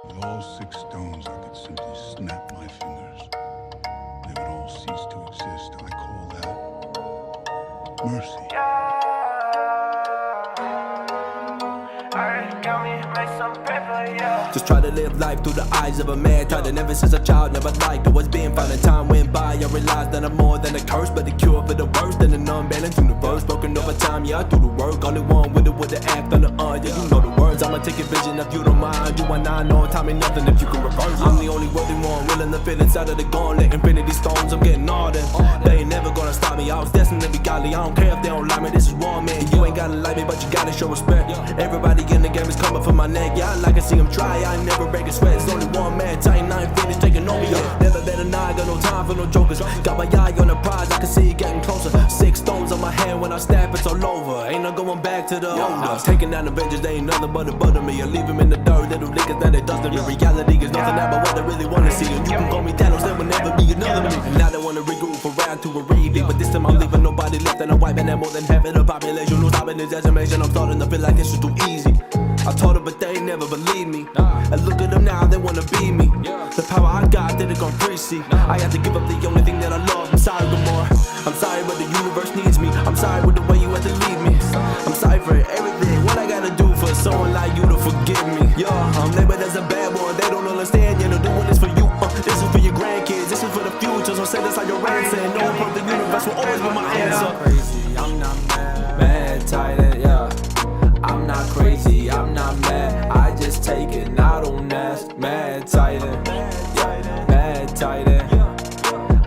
With all 6 stones, I could simply snap my fingers. They would all cease to exist. I call that mercy. Just try to live life through the eyes of a man. Tired and ever since a child, never liked what's being found. And time went by, I realized that I'm more than a curse, but the cure for the worst than an unbalanced universe. Broken over time, yeah, I do the work. Only one with the act on the yeah, you know the words. I'ma take a vision if you don't mind. You and I know time ain't nothing if you can reverse. I'm the only worthy one willing to fit inside of the gauntlet. Infinity stones, I'm getting all that. They ain't never gonna stop me. I was destined to be godly. I don't care if they don't like me. This is war, man. You ain't gotta like me, but you gotta show respect. Everybody in the game is coming for my neck. Yeah, I like to see them try. I ain't never break a sweat. It's only one man. Titan, I ain't finished taking over. Never better now. I got no time for no jokers. Got my eye on the prize. I can see it getting closer. 6 stones on my hand when I snap. It's all over. Ain't no going back to the old. Taking down Avengers. They ain't nothing but a butter me. I leave them in the dirt. Little niggas that it does them. The reality is nothing but what they really wanna see. And you can call me Thanos. There will never be another me. And now they wanna regroup for round 2 a repeat. But this time I'm leaving nobody left. And I'm wiping out more than half of the population. No stopping this estimation. I'm starting to feel like this was too easy. I told them, but they ain't never believe me. And look at them now, they wanna be me. The power I got didn't come free, see. I had to give up the only thing that I love. I'm sorry, Gamora. I'm sorry, but the universe needs me. I'm sorry with the way you had to leave me. I'm sorry for everything. What I gotta do for someone like you to forgive me? I'm labeled as a bad boy. They don't understand. You know, doing this for you. This is for your grandkids. This is for the future. So say this like your answer. And no one the universe will always be my answer. I'm crazy. I'm not mad. Mad, tight, yeah. I'm not crazy, I'm not mad. I just take it, and I don't ask. Mad Titan, yeah, Mad Titan.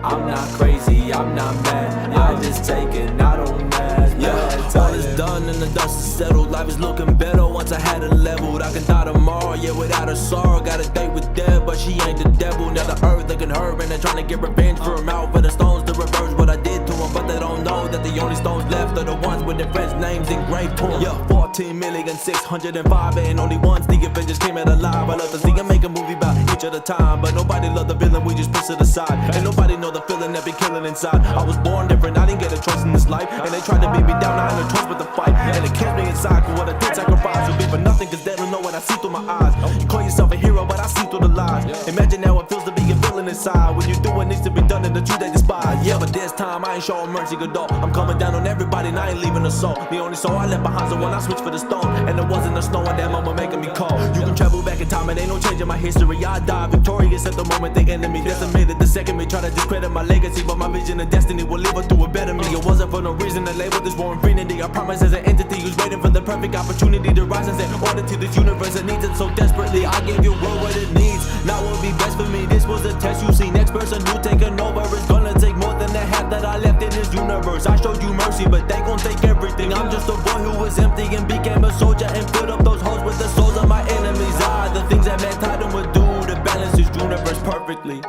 I'm not crazy, I'm not mad. I just take it, and I don't ask. All is done and the dust is settled. Life is looking better once I had it leveled. I can die tomorrow, yeah, without a sorrow. Got a date with death, but she ain't the devil. Now the earth looking her and they're trying to get revenge for him. Out for the stones to reverse what I did to him, but they don't know that the only stones left are the ones with their friends' names engraved to them. 14,605 and only once the Avengers came out alive. I love to see him make a movie about each at a time, but nobody love the villain, we just push it aside. And nobody know the feeling that be killing inside. I was born different, I didn't get a choice in this life, and they tried to beat me down, I had no choice but to fight. And it kills me inside, cause what I did sacrifice would be for nothing, cause they don't know what I see through my eyes. You call yourself a hero, but I see through the lies. Imagine how it feels to be a villain inside, when you do what needs to be done and the truth they despise. Yeah, but this time I ain't showing mercy, good dog. I'm coming down on everybody and I ain't leaving a soul. The only soul I left behind's the one I switched for the stone. And it wasn't the snow at that moment making me cold. You can travel back in time and ain't no changing my history. I die victorious at the moment the enemy decimated. The second me try to discredit my legacy, but my vision and destiny will leave us to a better me. It wasn't for no reason to label this war infinity. I promise as an entity who's waiting for the perfect opportunity to rise and set order to this universe that needs it so desperately. I gave your world what it needs. Now what will be best for me. This was a test. You see, next person who taking over is gonna take more than the half that I left in this universe. I showed you mercy, but they gon' take everything. I'm just a boy who was empty and became a soldier and filled up those holes with the souls of my enemies. The things that Mad Titan would do to balance this universe perfectly.